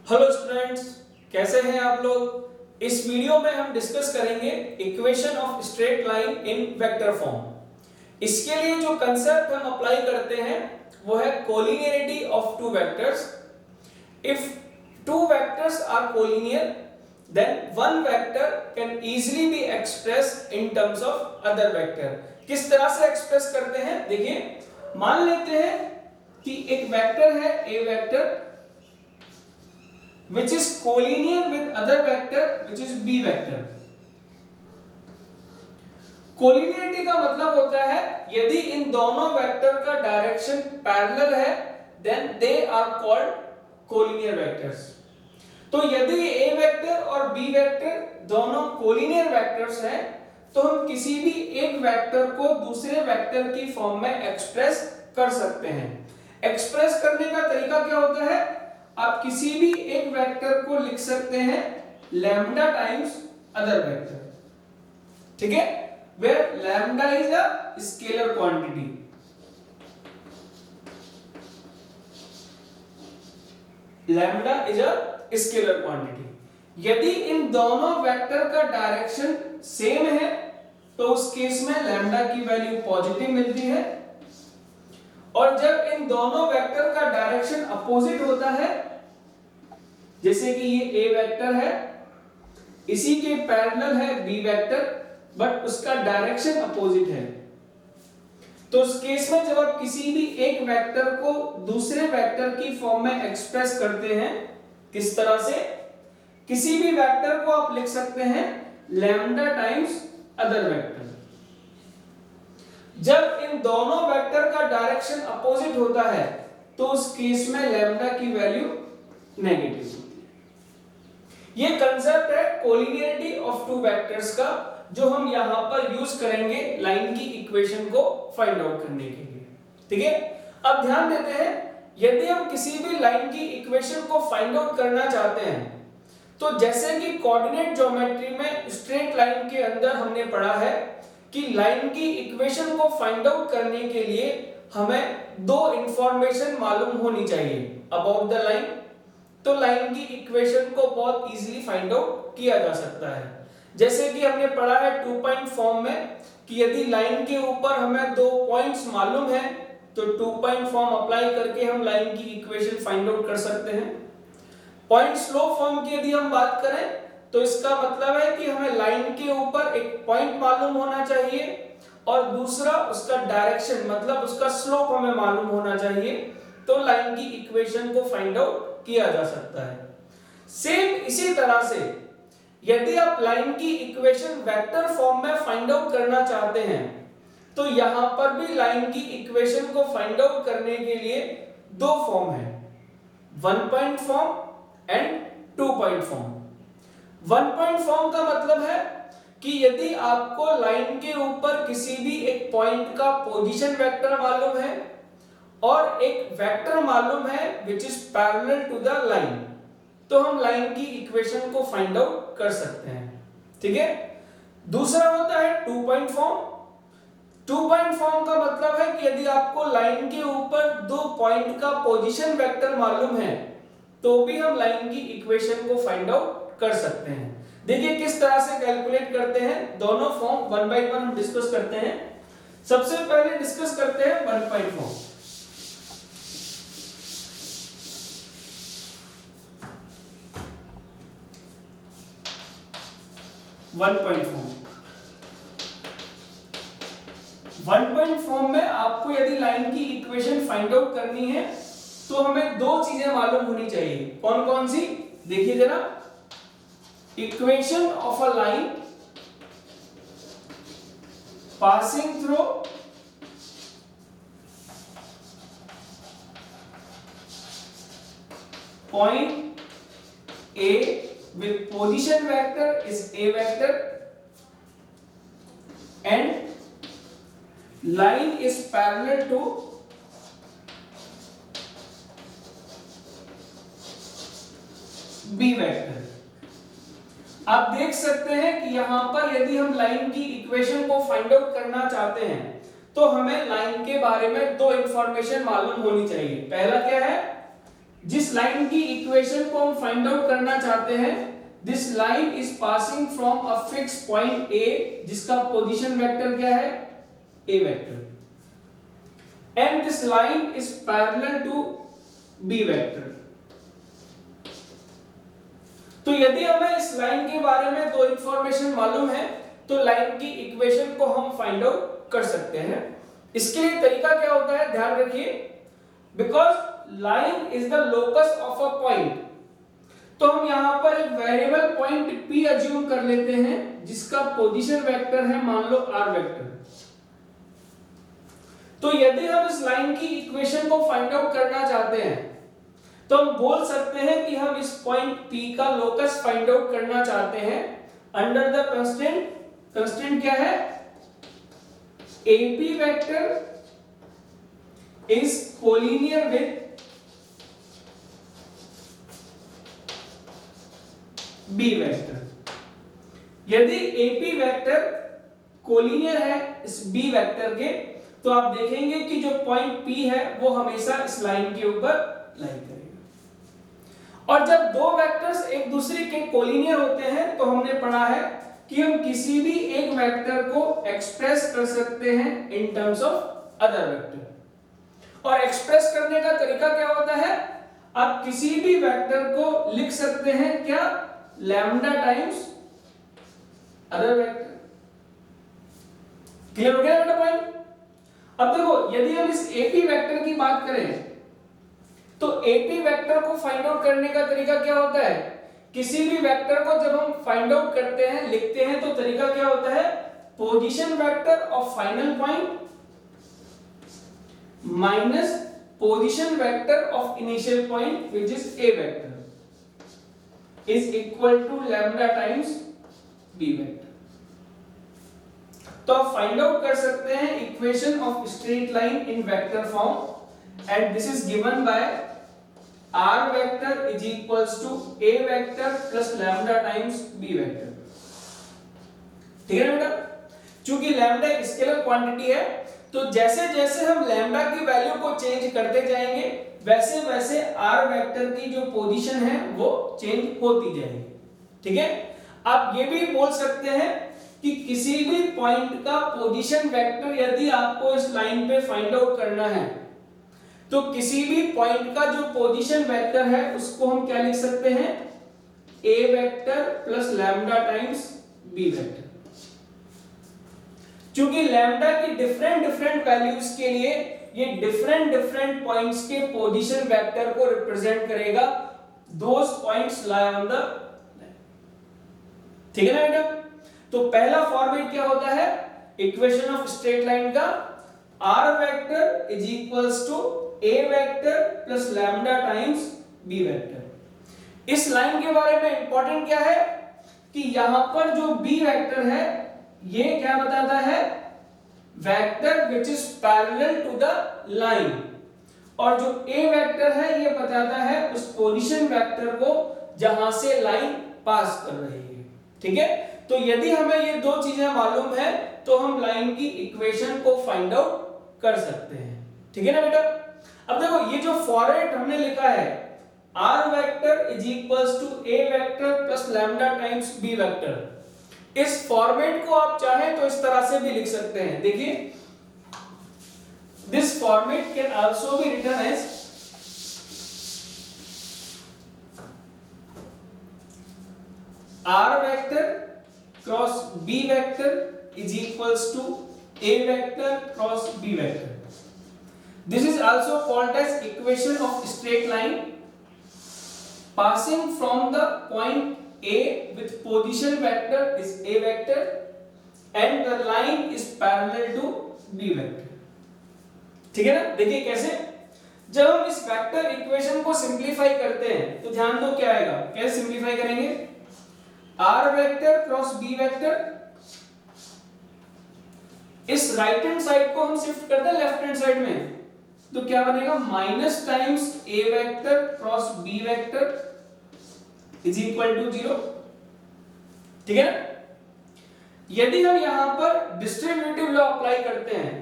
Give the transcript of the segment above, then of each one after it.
Hello students, कैसे हैं आप लोग। इस वीडियो में हम डिस्कस करेंगे equation of straight line in vector form. इसके लिए जो कंसेप्ट हम अप्लाई करते हैं वो है collinearity of two vectors. If two vectors are collinear then one vector can easily be expressed in terms of other vector. किस तरह से एक्सप्रेस करते हैं देखिए, मान लेते हैं कि एक वेक्टर है A vector which is collinear with other vector which is b vector। Collinearity का मतलब होता है यदि इन दोनों वेक्टर का डायरेक्शन पैरेलल है then they are called collinear vectors. तो यदि ए वेक्टर और बी वेक्टर दोनों कोलिनियर वेक्टर्स हैं तो हम किसी भी एक वेक्टर को दूसरे वेक्टर की फॉर्म में एक्सप्रेस कर सकते हैं। एक्सप्रेस करने का तरीका क्या होता है, आप किसी भी एक वेक्टर को लिख सकते हैं लैम्डा टाइम्स अदर वेक्टर, ठीक है, where lambda is a scalar quantity. Lambda is a scalar quantity. यदि इन दोनों वेक्टर का डायरेक्शन सेम है तो उस केस में लैम्डा की वैल्यू पॉजिटिव मिलती है, और जब इन दोनों वेक्टर का डायरेक्शन अपोजिट होता है, जैसे कि ये ए वेक्टर है इसी के पैरेलल है बी वेक्टर बट उसका डायरेक्शन अपोजिट है, तो उस केस में जब आप किसी भी एक वेक्टर को दूसरे वेक्टर की फॉर्म में एक्सप्रेस करते हैं, किस तरह से, किसी भी वेक्टर को आप लिख सकते हैं लैम्डा टाइम्स अदर वेक्टर। जब इन दोनों वेक्टर का डायरेक्शन अपोजिट होता है तो उस केस में लैम्डा की वैल्यू नेगेटिव होती है। ये कंसेप्ट है कोलिनियरिटी ऑफ टू वेक्टर्स का, जो हम यहां पर यूज करेंगे लाइन की इक्वेशन को फाइंड आउट करने के लिए, ठीक है। अब ध्यान देते हैं, यदि हम किसी भी लाइन की इक्वेशन को फाइंड आउट करना चाहते हैं तो जैसे कि कोऑर्डिनेट ज्योमेट्री में स्ट्रेट लाइन के अंदर हमने पढ़ा है कि लाइन की इक्वेशन को फाइंड आउट करने के लिए हमें दो इंफॉर्मेशन मालूम होनी चाहिए अबाउट द लाइन। तो लाइन की इक्वेशन को बहुत इजीली फाइंड आउट किया जा सकता है। जैसे कि हमने पढ़ा है टू पॉइंट फॉर्म में कि यदि लाइन के ऊपर हमें दो पॉइंट्स मालूम है तो टू पॉइंट फॉर्म अप्लाई करके हम लाइन की इक्वेशन फाइंड आउट कर सकते हैं। पॉइंट स्लोप फॉर्म की यदि हम बात करें तो इसका मतलब है कि हमें लाइन के ऊपर एक पॉइंट मालूम होना चाहिए और दूसरा उसका डायरेक्शन मतलब उसका स्लोप हमें मालूम होना चाहिए, तो लाइन की इक्वेशन को फाइंड आउट किया जा सकता है। सेम इसी तरह से यदि आप लाइन की इक्वेशन वेक्टर फॉर्म में फाइंड आउट करना चाहते हैं तो यहां पर भी लाइन की इक्वेशन को फाइंड आउट करने के लिए दो फॉर्म है, one point form and two point form. One point form का मतलब है कि यदि आपको लाइन के ऊपर किसी भी एक पॉइंट का पोजीशन वेक्टर मालूम है और एक वेक्टर मालूम है which is parallel to the line, तो हम लाइन की इक्वेशन को फाइंड आउट कर सकते हैं, ठीक है। दूसरा होता है two point form. Two point form का मतलब है कि यदि आपको लाइन के ऊपर दो पॉइंट का पोजीशन वेक्टर मालूम है तो भी हम लाइन की इक्वेशन को फाइंड आउट कर सकते हैं। देखिए किस तरह से कैलकुलेट करते हैं, दोनों फॉर्म वन बाय वन हम डिस्कस करते हैं। सबसे पहले डिस्कस करते हैं one point form. One point form, one point form में आपको यदि लाइन की इक्वेशन फाइंड आउट करनी है तो हमें दो चीजें मालूम होनी चाहिए। कौन कौन सी, देखिए जरा, equation of a line passing through point A with position vector is A vector and line is parallel to B vector। आप देख सकते हैं कि यहां पर यदि हम लाइन की इक्वेशन को फाइंड आउट करना चाहते हैं तो हमें लाइन के बारे में दो इंफॉर्मेशन मालूम होनी चाहिए। पहला क्या है, जिस लाइन की इक्वेशन को हम फाइंड आउट करना चाहते हैं, this line is passing from a fix point A, जिसका पोजीशन वेक्टर क्या है, A vector, and this line is parallel to B vector. तो यदि हमें इस लाइन के बारे में दो इंफॉर्मेशन मालूम है तो लाइन की इक्वेशन को हम फाइंड आउट कर सकते हैं। इसके लिए तरीका क्या होता है, ध्यान रखिए, because line is the locus of a point, तो हम यहां पर एक वेरिएबल पॉइंट P अज्यूम कर लेते हैं जिसका पोजीशन वेक्टर है मान लो r वेक्टर। तो यदि हम इस लाइन की इक्वेशन को फाइंड आउट करना चाहते हैं तो हम बोल सकते हैं कि हम इस पॉइंट P का लोकस फाइंड आउट करना चाहते हैं अंडर द कंस्ट्रेंट क्या है, AP vector is collinear with B vector. यदि AP वेक्टर कोलिनियर है इस B वेक्टर के, तो आप देखेंगे कि जो पॉइंट P है वो हमेशा इस लाइन के ऊपर लाई करेगा। और जब दो वेक्टर्स एक दूसरे के कोलिनियर होते हैं तो हमने पढ़ा है कि हम किसी भी एक वेक्टर को एक्सप्रेस कर सकते हैं इन टर्म्स ऑफ अदर वेक्टर। और एक्सप्रेस करने का तरीका क्या होता है, आप किसी भी वेक्टर को लिख सकते हैं क्या, lambda times other vector. Clear हो गया बेटा पॉइंट? अब देखो, यदि हम इस AP वेक्टर की बात करें तो AP वेक्टर को फाइंड आउट करने का तरीका क्या होता है, किसी भी वेक्टर को जब हम फाइंड आउट करते हैं, लिखते हैं, तो तरीका क्या होता है, position vector of final point minus position vector of initial point which is A vector is equal to lambda times B vector. तो आप फाइंड आउट कर सकते हैं equation of straight line in vector form, and this is given by r vector is equals to A vector plus lambda times B vector. ठीक है बेटा? चूंकि lambda एक स्केलर क्वांटिटी है, तो जैसे जैसे हम लैम्डा की वैल्यू को चेंज करते जाएंगे वैसे वैसे r वेक्टर की जो पोजीशन है वो चेंज होती जाएगी। ठीक है? आप ये भी बोल सकते हैं कि किसी भी पॉइंट का पोजीशन वेक्टर यदि आपको इस लाइन पे फाइंड आउट करना है तो किसी भी पॉइंट का जो पोजीशन वेक्टर है उसको हम क्या लिख सकते हैं, A vector plus lambda times B vector. क्योंकि लैम्डा की डिफरेंट वैल्यूज के लिए ये डिफरेंट पॉइंट्स के पोजीशन वेक्टर को रिप्रेजेंट करेगा, दोस points lie on the line. ठीक है ना बेटा? तो पहला फॉर्मेट क्या होता है इक्वेशन ऑफ स्ट्रेट लाइन का, r vector is equals to A vector plus lambda times B vector. इस लाइन के बारे में इंपॉर्टेंट क्या है कि यहां पर जो B वेक्टर है ये क्या बताता है, vector which is parallel to the line, और जो A वेक्टर है ये बताता है उस पोजीशन वेक्टर को जहां से लाइन पास कर रही है। ठीक है? तो यदि हमें ये दो चीजें मालूम है तो हम लाइन की इक्वेशन को फाइंड आउट कर सकते हैं। ठीक है ना बेटा? अब देखो, ये जो फॉर्मेट हमने लिखा है r vector is equals to A vector plus lambda times B vector, इस फॉर्मेट को आप चाहें तो इस तरह से भी लिख सकते हैं। देखिए, this format can also be written as r vector cross B vector is equals to A vector cross B vector. This is also called as equation of straight line passing from the point A with position vector is A vector and the line is parallel to B vector। ठीक है ना? देखिए कैसे, जब हम इस vector equation को simplify करते हैं तो ध्यान दो क्या आएगा, कैसे सिंपलीफाई करेंगे, r vector cross B vector, इस राइट हैंड साइड को हम शिफ्ट करते हैं लेफ्ट हैंड साइड में, तो क्या बनेगा, minus times A vector cross B vector is equal to 0। ठीक है ना? यदि हम यहां पर डिस्ट्रीब्यूटिव लॉ अप्लाई करते हैं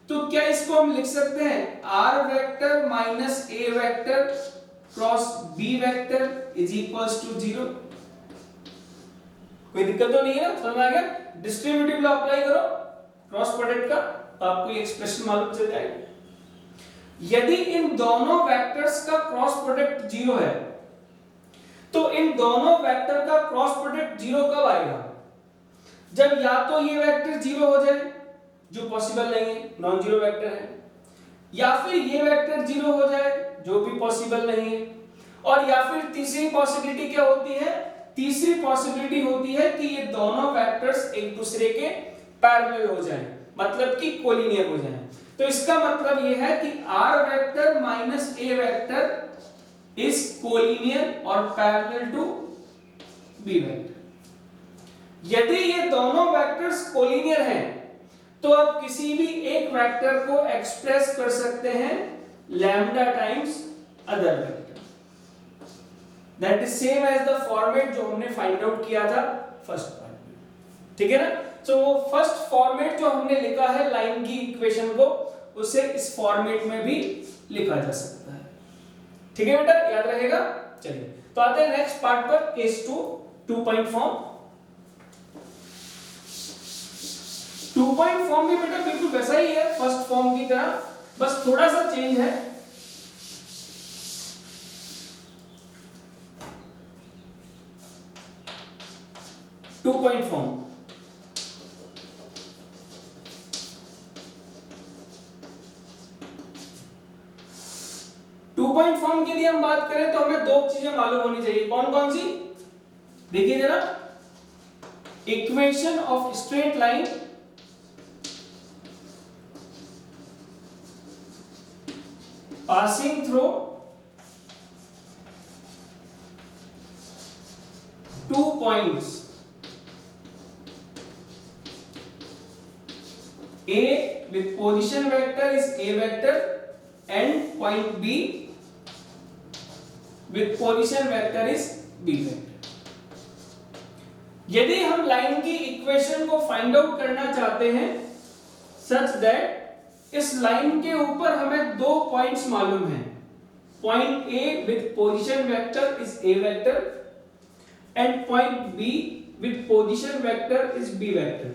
तो क्या इसको हम लिख सकते हैं r vector minus A vector cross B vector is equals to 0। कोई दिक्कत तो नहीं है ना, समझ में आ गया? डिस्ट्रीब्यूटिव लॉ अप्लाई करो क्रॉस प्रोडक्ट का तो आपको ये एक्सप्रेशन मालूम चल जाएगी। यदि इन दोनों वेक्टर्स का क्रॉस प्रोडक्ट 0 है तो इन दोनों वेक्टर का क्रॉस प्रोडक्ट 0 कब आएगा? जब या तो ये वेक्टर 0 हो जाए, जो पॉसिबल नहीं है, नॉन जीरो वेक्टर है, या फिर ये वेक्टर 0 हो जाए, जो भी पॉसिबल नहीं है, और या फिर तीसरी पॉसिबिलिटी क्या होती है? तीसरी पॉसिबिलिटी होती है कि ये दोनों वेक्टर्स एक दूसरे के पैरेलल हो जाएं, मतलब कि कोलिनियर हो जाएं। तो इसका मतलब ये है कि r vector minus a vector is collinear और पैरेलल टू b वेक्टर। यदि ये दोनों वेक्टर्स कोलिनियर हैं तो आप किसी भी एक वेक्टर को एक्सप्रेस कर सकते हैं lambda times other vector. That is same as the format जो हमने फाइंड आउट किया था फर्स्ट पार्ट में, ठीक है ना? तो वो फर्स्ट फॉर्मेट जो हमने लिखा है लाइन की इक्वेशन को, उसे इस फॉर्मेट में भी लिखा जा सकता है, ठीक है बेटा, याद रहेगा। चलिए तो आते हैं नेक्स्ट पार्ट पर, case 2 point form. 2 point form भी बेटा बिल्कुल वैसा ही है फर्स्ट फॉर्म की तरह, बस थोड़ा सा चेंज है। टू पॉइंट फॉर्म के लिए हम बात करें तो हमें दो चीजें मालूम होनी चाहिए। कौन कौन सी? देखिए जरा, equation of straight line passing through two points A with position vector is A vector and point B with position vector is B vector। यदि हम लाइन की इक्वेशन को फाइंड आउट करना चाहते हैं such that इस लाइन के ऊपर हमें दो पॉइंट्स मालूम हैं, point A with position vector is A vector and point B with position vector is B vector।